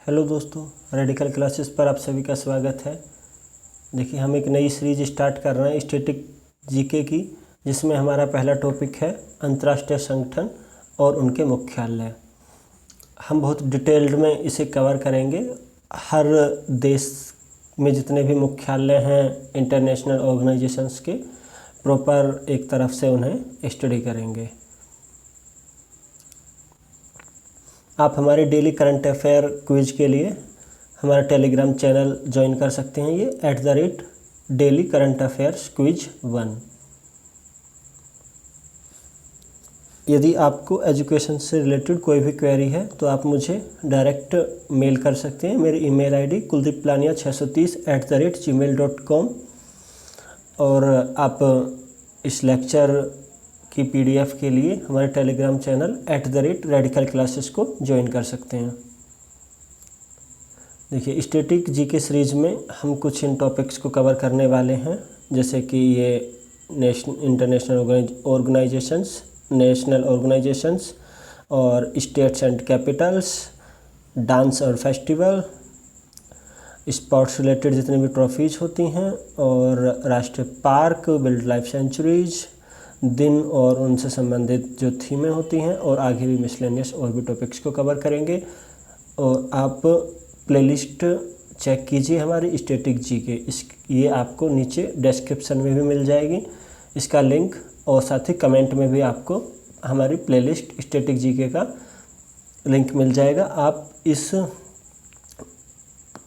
Hello दोस्तों, radical classes पर आप सभी का स्वागत है। देखिए, हम एक नई सीरीज स्टार्ट कर रहे हैं स्टैटिक जीके की, जिसमें हमारा पहला टॉपिक है अंतर्राष्ट्रीय संगठन और उनके मुख्यालय। हम बहुत डिटेल्ड में इसे कवर करेंगे। हर देश में जितने भी मुख्यालय हैं इंटरनेशनल ऑर्गेनाइजेशंस के, प्रॉपर एक तरफ से उन्हें स्टडी करेंगे। आप हमारे डेली करंट अफेयर क्विज के लिए हमारा टेलीग्राम चैनल ज्वाइन कर सकते हैं। ये @daily current affairs quiz 1। यदि आपको एजुकेशन से रिलेटेड कोई भी क्वेरी है तो आप मुझे डायरेक्ट मेल कर सकते हैं। मेरी ईमेल आईडी kuldeepplania630@gmail.com। और आप इस लेक्चर की PDF के लिए हमारे टेलीग्राम चैनल @radical classes को ज्वाइन कर सकते हैं। देखिए, स्टैटिक जीके सीरीज में हम कुछ इन टॉपिक्स को कवर करने वाले हैं, जैसे कि ये इंटरनेशनल ऑर्गेनाइजेशंस, नेशनल ऑर्गेनाइजेशंस और स्टेट्स एंड कैपिटल्स, डांस और फेस्टिवल, स्पोर्ट्स रिलेटेड जितनी भी ट्रॉफीज होती हैं, और राष्ट्रीय पार्क, वाइल्ड लाइफ सेंचुरीज, दिन और उनसे संबंधित जो थीमें होती हैं, और आगे भी मिसलेनियस और भी टॉपिक्स को कवर करेंगे। और आप प्लेलिस्ट चेक कीजिए हमारी स्टैटिक जीके, ये आपको नीचे डिस्क्रिप्शन में भी मिल जाएगी इसका लिंक, और साथ ही कमेंट में भी आपको हमारी प्लेलिस्ट स्टैटिक जीके का लिंक मिल जाएगा। आप इस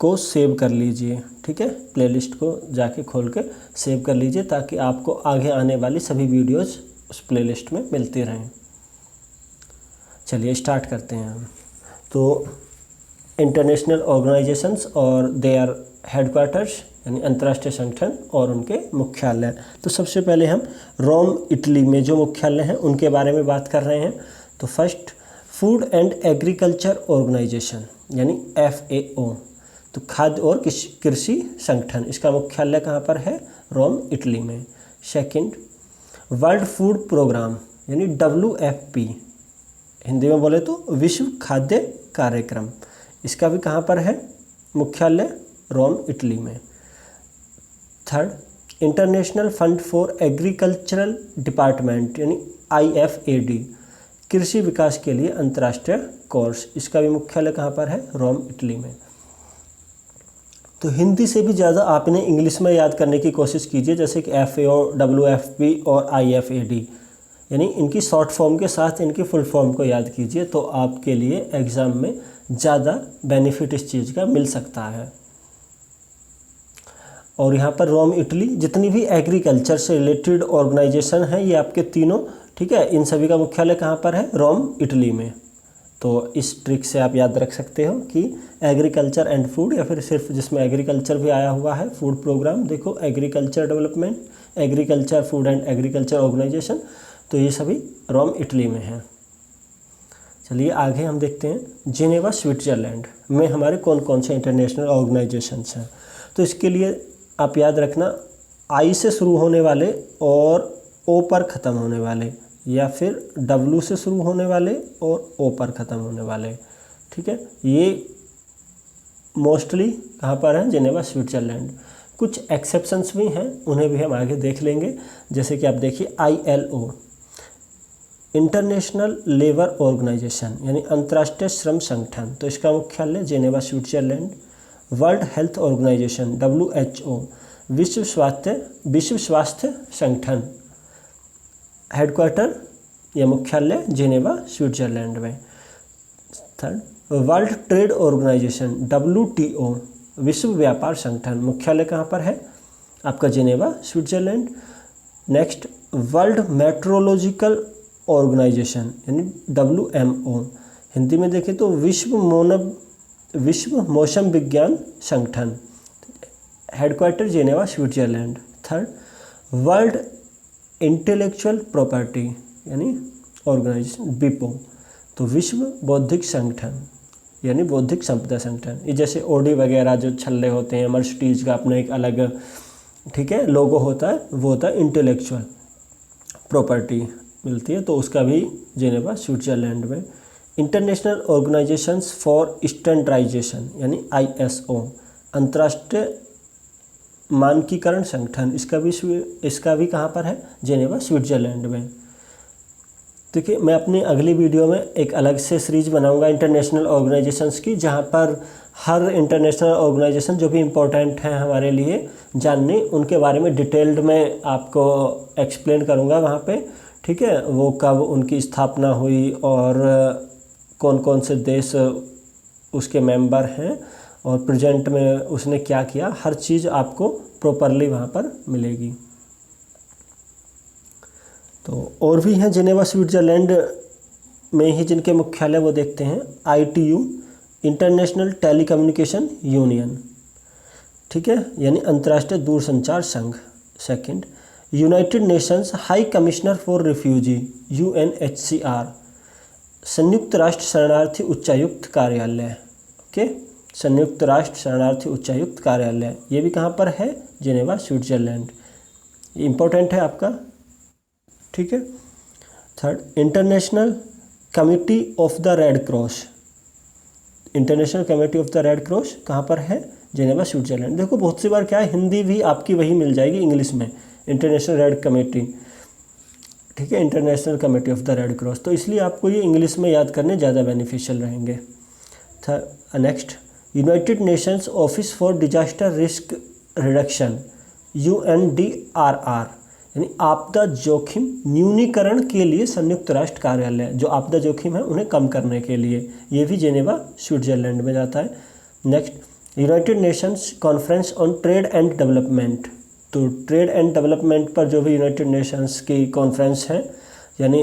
को सेव कर लीजिए, ठीक है। प्लेलिस्ट को जाके खोल के सेव कर लीजिए, ताकि आपको आगे आने वाली सभी वीडियोस उस प्लेलिस्ट में मिलती रहें। चलिए स्टार्ट करते हैं हम। तो इंटरनेशनल ऑर्गेनाइजेशंस और देयर हेडक्वार्टर्स, यानी अंतर्राष्ट्रीय संगठन और उनके मुख्यालय। तो सबसे पहले हम रोम, इटली में जो मुख्यालय हैं उनके बारे में बात कर रहे हैं। तो first, food and agriculture organization, यानी FAO। तो खाद्य और कृषि संगठन, इसका मुख्यालय कहाँ पर है? रोम, इटली में। सेकंड, वर्ल्ड फूड प्रोग्राम, यानी WFP, हिंदी में बोले तो विश्व खाद्य कार्यक्रम, इसका भी कहाँ पर है मुख्यालय? रोम, इटली में। Third, international fund for agricultural department, यानी IFAD, कृषि विकास के लिए अंतर्राष्ट्रीय कोर्स, इसका भी मुख्यालय कहाँ पर है? रोम, इटली में। तो हिंदी से भी ज़्यादा आप इन्हें इंग्लिश में याद करने की कोशिश कीजिए, जैसे कि FAO, WFP और IFAD, यानी इनकी शॉर्ट फॉर्म के साथ इनकी फुल फॉर्म को याद कीजिए, तो आपके लिए एग्ज़ाम में ज़्यादा बेनिफिट इस चीज़ का मिल सकता है। और यहाँ पर रोम, इटली, जितनी भी एग्रीकल्चर से रिलेटेड ऑर्गेनाइजेशन हैं ये आपके तीनों, ठीक है, इन सभी का मुख्यालय कहाँ पर है? रोम, इटली में। तो इस ट्रिक से आप याद रख सकते हो कि एग्रीकल्चर एंड फूड, या फिर सिर्फ जिसमें एग्रीकल्चर भी आया हुआ है, फूड प्रोग्राम, देखो agriculture development, agriculture food and agriculture organization, तो ये सभी रोम, इटली में हैं। चलिए आगे हम देखते हैं जिनेवा, स्विट्ज़रलैंड में हमारे कौन कौन से इंटरनेशनल ऑर्गेनाइजेशंस हैं। तो इसके लिए आप याद रखना, I से शुरू होने वाले और O पर ख़त्म होने वाले, या फिर W से शुरू होने वाले और O पर ख़त्म होने वाले, ठीक है। ये मोस्टली कहाँ पर हैं? Geneva, Switzerland. कुछ एक्सेप्शंस भी हैं, उन्हें भी हम आगे देख लेंगे। जैसे कि आप देखिए ILO, इंटरनेशनल लेबर ऑर्गेनाइजेशन, यानी अंतर्राष्ट्रीय श्रम संगठन, तो इसका मुख्यालय Geneva, Switzerland. World health organization, WHO, विश्व स्वास्थ्य संगठन, हेडक्वार्टर या मुख्यालय जिनेवा, स्विट्ज़रलैंड में। Third, world trade organization, WTO, विश्व व्यापार संगठन, मुख्यालय कहाँ पर है? आपका Geneva, Switzerland. Next, world meteorological organization, यानी WMO, हिंदी में देखें तो विश्व मौसम विज्ञान संगठन, headquarter Geneva, Switzerland. Third, world intellectual property, यानी ऑर्गेनाइजेशन, WIPO, तो विश्व बौद्धिक संगठन, यानी बौद्धिक संपदा संगठन। ये जैसे OD वगैरह जो छल्ले होते हैं, मर्सिडीज़ का अपना एक अलग, ठीक है, लोगो होता है, वो होता है इंटेलेक्चुअल प्रॉपर्टी मिलती है, तो उसका भी जिनेवा, स्विट्ज़रलैंड में इंटरनेशनल ऑर्गेनाइजेशंस फॉर स्टैंडर्डाइजेशन यानी ISO, अंतर्राष्ट्रीय मानकीकरण संगठन, इसका भी कहाँ पर है, जेनेवा स्विट्जरलैंड में। देखिए मैं अपनी अगली वीडियो में एक अलग से सीरीज बनाऊंगा इंटरनेशनल ऑर्गेनाइजेशंस की, जहाँ पर हर इंटरनेशनल ऑर्गेनाइजेशन जो भी इम्पोर्टेंट हैं हमारे लिए जानने, उनके बारे में डिटेल्ड में आपको एक्सप्लेन करूंगा वहाँ पे, ठीक है। वो कब उनकी स्थापना हुई और कौन कौन से देश उसके मेंबर हैं और प्रेजेंट में उसने क्या किया, हर चीज़ आपको प्रॉपरली वहाँ पर मिलेगी। तो और भी हैं जेनेवा स्विट्जरलैंड में ही जिनके मुख्यालय, वो देखते हैं। ITU, इंटरनेशनल टेलीकम्युनिकेशन यूनियन, ठीक है, यानी अंतर्राष्ट्रीय दूरसंचार संघ। Second, United Nations high commissioner for refugee, UNHCR, संयुक्त राष्ट्र शरणार्थी उच्चायुक्त कार्यालय, ओके, संयुक्त राष्ट्र शरणार्थी उच्चायुक्त कार्यालय, ये भी कहाँ पर है, जेनेवा स्विट्जरलैंड। ये इम्पोर्टेंट है आपका, ठीक है। Third, international committee of the red cross, international committee of the red cross कहाँ पर है, जेनेवा स्विट्जरलैंड। देखो बहुत सी बार क्या है, हिंदी भी आपकी वही मिल जाएगी इंग्लिश में, इंटरनेशनल रेड कमेटी, ठीक है, international committee of the red cross, तो इसलिए आपको ये इंग्लिश में याद करने ज़्यादा बेनिफिशियल रहेंगे। Next, United Nations office for disaster risk reduction, UNDRR, यानी आपदा जोखिम न्यूनीकरण के लिए संयुक्त राष्ट्र कार्यालय, जो आपदा जोखिम है उन्हें कम करने के लिए, ये भी जेनेवा स्विट्जरलैंड में जाता है। Next, United Nations conference on trade and development, तो ट्रेड एंड डेवलपमेंट पर जो भी यूनाइटेड नेशंस की कॉन्फ्रेंस है, यानी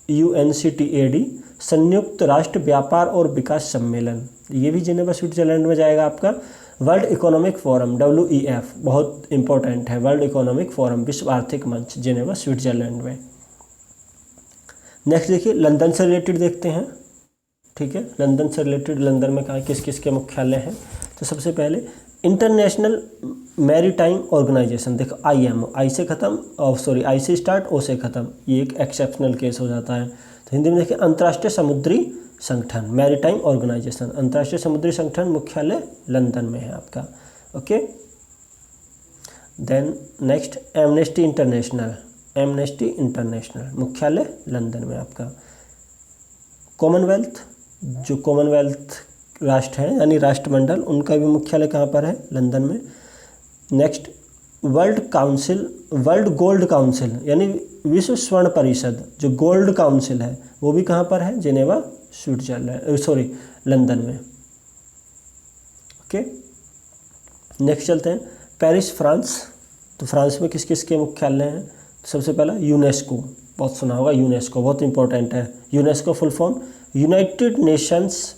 UNCTAD, संयुक्त राष्ट्र व्यापार और विकास सम्मेलन, ये भी जेनेवा स्विट्जरलैंड में जाएगा आपका। वर्ल्ड इकोनॉमिक फोरम, WEF, बहुत इंपॉर्टेंट है, वर्ल्ड इकोनॉमिक फोरम, विश्व आर्थिक मंच, जेनेवा स्विट्जरलैंड में। नेक्स्ट देखिए लंदन से रिलेटेड देखते हैं, ठीक है, लंदन से रिलेटेड, लंदन में कहाँ किस किस के मुख्यालय हैं। तो सबसे पहले इंटरनेशनल मैरीटाइम ऑर्गेनाइजेशन, देखो IMO, आई से ख़त्म, सॉरी आई से स्टार्ट, ओ से ख़त्म, ये एक एक्सेप्शनल केस हो जाता है। तो हिंदी में देखिए अंतर्राष्ट्रीय समुद्री संगठन, मैरीटाइम ऑर्गेनाइजेशन, अंतर्राष्ट्रीय समुद्री संगठन, मुख्यालय लंदन में है आपका, okay. Then next, Amnesty International, Amnesty International, मुख्यालय लंदन में आपका। कॉमनवेल्थ, जो कॉमनवेल्थ राष्ट्र हैं यानी राष्ट्रमंडल, उनका भी मुख्यालय कहाँ पर है, लंदन में। Next, world council, world gold council यानी विश्व स्वर्ण परिषद, जो गोल्ड काउंसिल है वो भी कहाँ पर है, जेनेवा स्विट्जरलैंड, सॉरी लंदन में, ओके। नेक्स्ट चलते हैं पेरिस, फ्रांस। तो फ्रांस में किस किस के मुख्यालय हैं, सबसे पहला यूनेस्को, बहुत सुना होगा यूनेस्को, बहुत इंपॉर्टेंट है। UNESCO full form United Nations,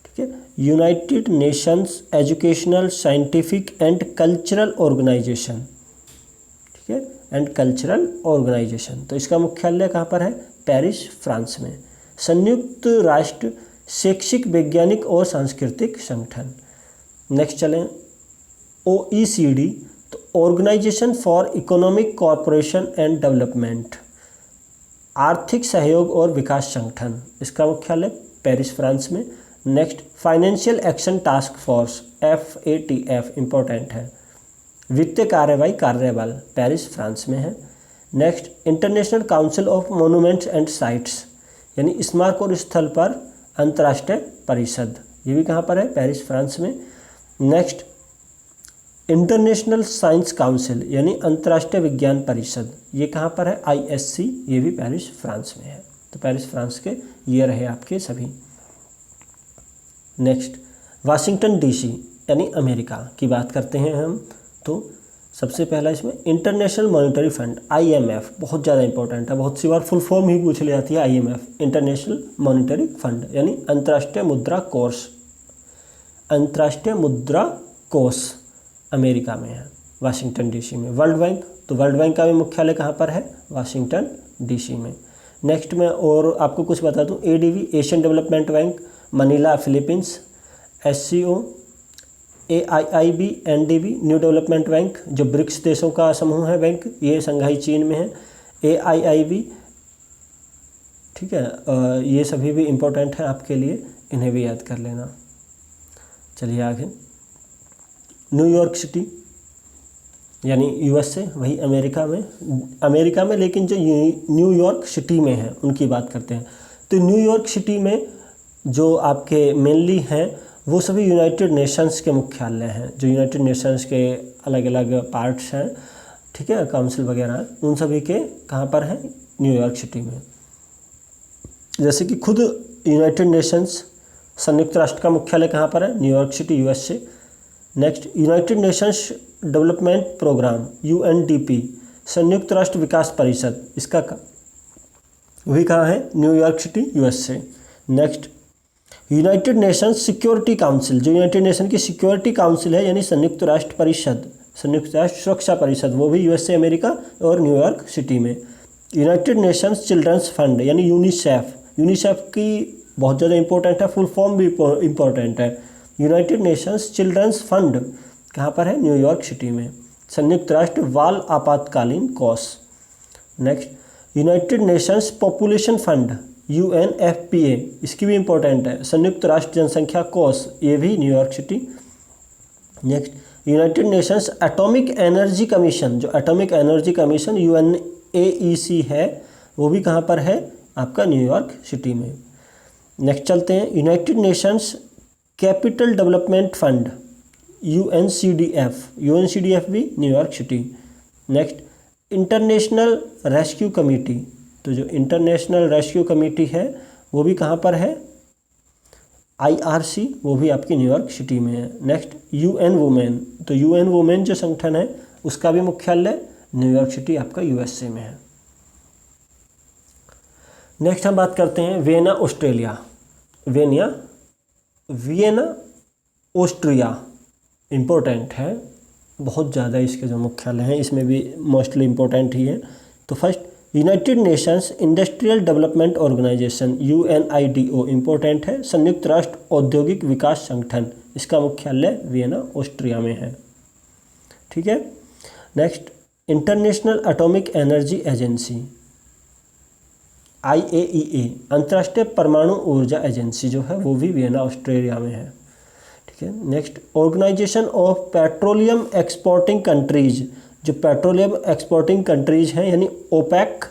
ठीक है, United Nations educational, scientific and cultural organization, ठीक है, एंड कल्चरल ऑर्गेनाइजेशन। तो इसका मुख्यालय कहाँ पर है, पेरिस, फ्रांस में। संयुक्त राष्ट्र शैक्षिक, वैज्ञानिक और सांस्कृतिक संगठन। नेक्स्ट चलें OECD, तो organization for economic cooperation and development, आर्थिक सहयोग और विकास संगठन, इसका मुख्यालय पेरिस, फ्रांस में। Next, financial action task force, FATF, important है, वित्तीय कार्रवाई कार्यबल, पेरिस, फ्रांस में है। Next, international council of monuments and sites, यानी स्मारक और स्थल पर अंतर्राष्ट्रीय परिषद, ये भी कहाँ पर है, पेरिस, फ्रांस में। नेक्स्ट, इंटरनेशनल साइंस काउंसिल यानी अंतर्राष्ट्रीय विज्ञान परिषद, ये कहाँ पर है, ISC, ये भी पेरिस, फ्रांस में है। तो पेरिस, फ्रांस के ये रहे आपके सभी। नेक्स्ट, वाशिंगटन DC यानी अमेरिका की बात करते हैं हम। तो सबसे पहला इसमें इंटरनेशनल मॉनिटरी फंड, IMF, बहुत ज़्यादा इंपॉर्टेंट है, बहुत सी बार फुल फॉर्म ही पूछ ली जाती है, IMF, इंटरनेशनल मॉनिटरी फंड यानी अंतर्राष्ट्रीय मुद्रा कोष, अंतर्राष्ट्रीय मुद्रा कोष अमेरिका में है, वाशिंगटन DC में। वर्ल्ड बैंक, तो वर्ल्ड बैंक का भी मुख्यालय कहाँ पर है, वाशिंगटन DC में। नेक्स्ट में और आपको कुछ बता दूँ, ADB, Asian development bank, Manila, Philippines. SCO, AIIB, NDB, new development bank, जो ब्रिक्स देशों का समूह है बैंक, ये संघाई चीन में है। AIIB, ठीक है, ये सभी भी इम्पोर्टेंट है आपके लिए, इन्हें भी याद कर लेना। चलिए आगे, न्यूयॉर्क सिटी यानी यूएसए, वही अमेरिका में लेकिन जो न्यूयॉर्क सिटी में है उनकी बात करते हैं। तो न्यूयॉर्क सिटी में जो आपके मेनली हैं वो सभी यूनाइटेड नेशंस के मुख्यालय हैं, जो यूनाइटेड नेशंस के अलग अलग पार्ट्स हैं, ठीक है, काउंसिल वगैरह, उन सभी के कहाँ पर हैं, न्यूयॉर्क सिटी में। जैसे कि खुद यूनाइटेड नेशंस संयुक्त राष्ट्र का मुख्यालय कहाँ पर है, New York city, USA. Next, United Nations development program UNDP, संयुक्त राष्ट्र विकास परिषद, इसका वही कहाँ है, New York city, USA. Next, United Nations security council, जो यूनाइटेड नेशन की सिक्योरिटी काउंसिल है यानी संयुक्त राष्ट्र परिषद, संयुक्त राष्ट्र सुरक्षा परिषद, वो भी यूएसए अमेरिका और न्यूयॉर्क सिटी में। यूनाइटेड नेशंस चिल्ड्रंस फंड यानी यूनिसेफ, यूनिसेफ की बहुत ज़्यादा इंपॉर्टेंट है, फुल फॉर्म भी इंपॉर्टेंट है। यूनाइटेड नेशंस चिल्ड्रंस फंड कहाँ पर है, न्यूयॉर्क सिटी में। संयुक्त राष्ट्र बाल आपातकालीन कोष। Next, United Nations population fund UNFPA, इसकी भी इम्पोर्टेंट है, संयुक्त राष्ट्र जनसंख्या कोष, ये भी New York city. Next, United Nations atomic energy commission, जो एटॉमिक एनर्जी कमीशन UNAEC है, वो भी कहाँ पर है, आपका न्यूयॉर्क सिटी में। नेक्स्ट चलते हैं, United Nations capital development fund UNCDF भी New York city. Next, international rescue committee, तो जो इंटरनेशनल रेस्क्यू कमेटी है वो भी कहाँ पर है, IRC, वो भी आपकी न्यूयॉर्क सिटी में है। नेक्स्ट, UN वुमेन, तो UN वुमेन जो संगठन है उसका भी मुख्यालय न्यूयॉर्क सिटी आपका USA में है। नेक्स्ट हम बात करते हैं Vienna, Australia, Vienna Austria, important है, बहुत ज़्यादा इसके जो मुख्यालय हैं इसमें भी मोस्टली इम्पोर्टेंट ही है। तो first, United Nations industrial development organization UNIDO, important है, संयुक्त राष्ट्र औद्योगिक विकास संगठन, इसका मुख्यालय वियना, ऑस्ट्रिया में है, ठीक है। Next, international atomic energy agency IAEA, अंतर्राष्ट्रीय परमाणु ऊर्जा एजेंसी जो है वो भी वियना, ऑस्ट्रेलिया में है, ठीक है। Next, organisation of petroleum exporting countries, जो पेट्रोलियम एक्सपोर्टिंग कंट्रीज हैं यानी OPEC,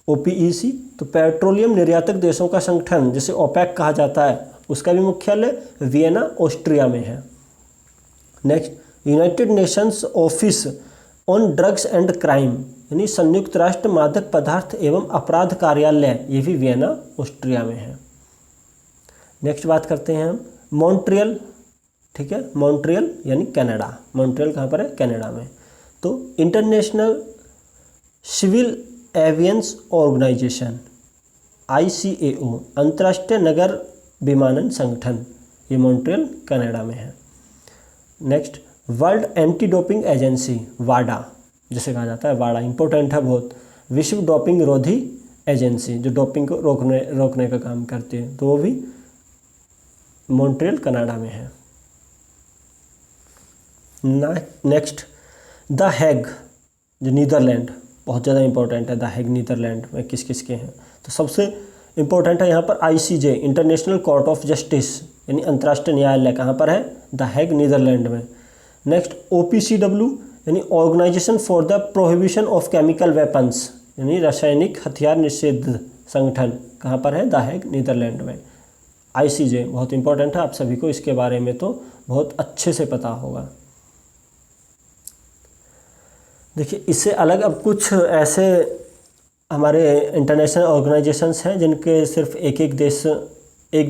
OPEC, तो पेट्रोलियम निर्यातक देशों का संगठन जिसे OPEC कहा जाता है, उसका भी मुख्यालय वियना, ऑस्ट्रिया में है। Next, United Nations office on drugs and crime यानी संयुक्त राष्ट्र मादक पदार्थ एवं अपराध कार्यालय, ये भी वियना, ऑस्ट्रिया में है। नेक्स्ट बात करते हैं हम मॉन्ट्रियल, ठीक है, मॉन्ट्रियल यानी कनाडा, मॉन्ट्रियल कहाँ पर है, कनाडा में। तो इंटरनेशनल सिविल एवियंस ऑर्गेनाइजेशन ICAO, अंतर्राष्ट्रीय नगर विमानन संगठन, ये मॉन्ट्रियल कनाडा में है। Next, world anti doping agency WADA, जिसे कहा जाता है WADA, इंपॉर्टेंट है बहुत, विश्व डोपिंग रोधी एजेंसी, जो डोपिंग को रोकने का काम करती है, तो वो भी मॉन्ट्रियल कनाडा में है। नेक्स्ट, द हैग, जो नीदरलैंड, बहुत ज़्यादा इंपॉर्टेंट है, द हैग नीदरलैंड में किस किस के हैं, तो सबसे इंपॉर्टेंट है यहाँ पर ICJ, international court of justice यानी अंतर्राष्ट्रीय न्यायालय, कहाँ पर है, द हैग नीदरलैंड में। नेक्स्ट, OPCW यानी organization for the prohibition of chemical weapons यानी रासायनिक हथियार निषेध संगठन, कहाँ पर है, द हैग नीदरलैंड में। ICJ बहुत इंपॉर्टेंट है, आप सभी को इसके बारे में तो बहुत अच्छे से पता होगा। देखिए, इससे अलग अब कुछ ऐसे हमारे इंटरनेशनल ऑर्गेनाइजेशंस हैं जिनके सिर्फ एक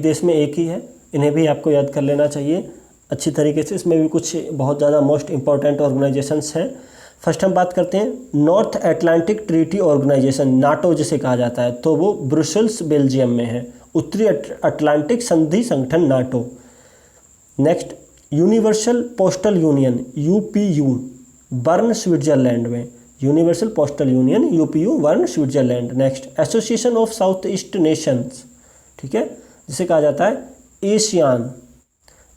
देश में एक ही है, इन्हें भी आपको याद कर लेना चाहिए अच्छी तरीके से। इसमें भी कुछ बहुत ज़्यादा मोस्ट इम्पॉर्टेंट ऑर्गेनाइजेशंस हैं। फर्स्ट हम बात करते हैं North Atlantic Treaty Organization, NATO जिसे कहा जाता है, तो वो ब्रुसेल्स, बेल्जियम में है, उत्तरी अटलांटिक संधि संगठन NATO. Next, universal postal union UPU, Bern, Switzerland में, universal postal union UPU, Bern, Switzerland. Next, association of south east nations, ठीक है, जिसे कहा जाता है एशियान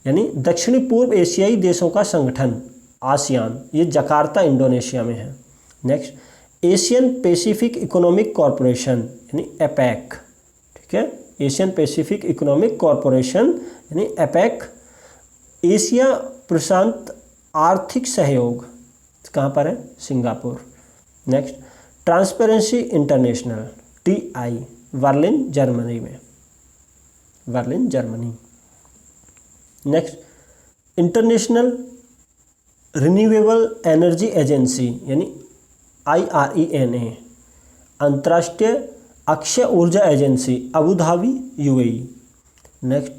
यानी दक्षिणी पूर्व एशियाई देशों का संगठन, आसियान, ये जकार्ता, इंडोनेशिया में है। Next, Asian Pacific economic corporation यानी APEC, ठीक है, एशियन पैसिफिक इकोनॉमिक कॉरपोरेशन यानी एपेक, एशिया प्रशांत आर्थिक सहयोग कहाँ पर है, Singapore. Next transparency international TI, Berlin Germany में, Berlin Germany. Next international renewable energy agency यानी IRENA, अंतर्राष्ट्रीय अक्षय ऊर्जा agency, Abu Dhabi UAE। Next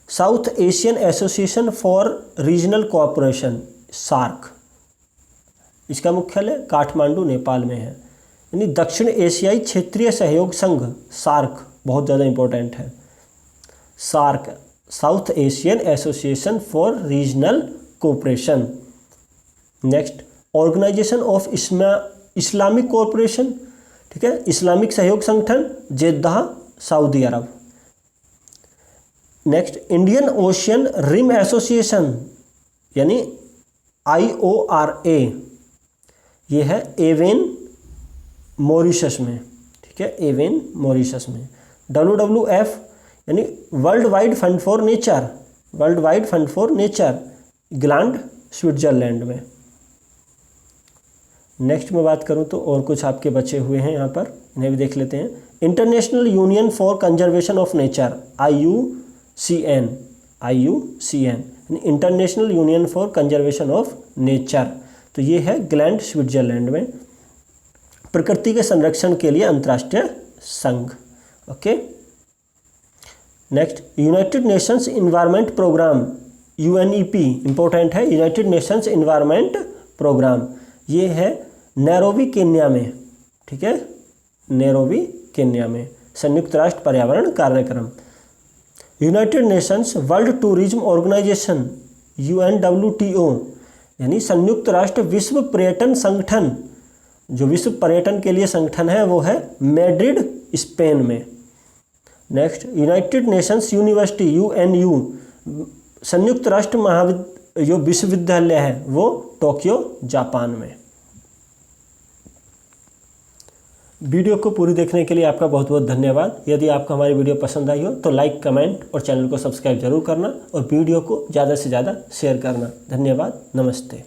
south Asian association for regional cooperation SAARC, इसका मुख्यालय काठमांडू नेपाल में है, यानी दक्षिण एशियाई क्षेत्रीय सहयोग संघ SAARC, बहुत ज़्यादा इंपॉर्टेंट है SAARC, south Asian association for regional cooperation. Next organisation of Islamic cooperation, ठीक है, इस्लामिक सहयोग संगठन, जेद्दाह, सऊदी अरब। Next Indian Ocean Rim association यानी IORA, ये है एवेन मॉरिशस में, ठीक है, एवेन मॉरिशस में। WWF यानी world wide fund for nature, world wide fund for nature, Gland, Switzerland में। नेक्स्ट में बात करूं तो और कुछ आपके बचे हुए हैं यहाँ पर, इन्हें भी देख लेते हैं। International union for conservation of nature IUCN, यानी international union for conservation of nature, तो ये है ग्लैंड, स्विट्जरलैंड में। प्रकृति के संरक्षण के लिए अंतर्राष्ट्रीय संघ। Okay, next United Nations environment program UNEP, important है, यूनाइटेड नेशंस इन्वायरमेंट प्रोग्राम, ये है नैरोबी केन्या में, ठीक है, नैरोबी केन्या में, संयुक्त राष्ट्र पर्यावरण कार्यक्रम। United Nations World Tourism Organization UNWTO, यानी संयुक्त राष्ट्र विश्व पर्यटन संगठन, जो विश्व पर्यटन के लिए संगठन है वो है मैड्रिड, स्पेन में। Next United Nations university UNU, संयुक्त राष्ट्र जो विश्वविद्यालय है वो टोक्यो, जापान में। वीडियो को पूरी देखने के लिए आपका बहुत बहुत धन्यवाद। यदि आपको हमारी वीडियो पसंद आई हो तो लाइक, कमेंट और चैनल को सब्सक्राइब जरूर करना और वीडियो को ज़्यादा से ज़्यादा शेयर करना। धन्यवाद, नमस्ते।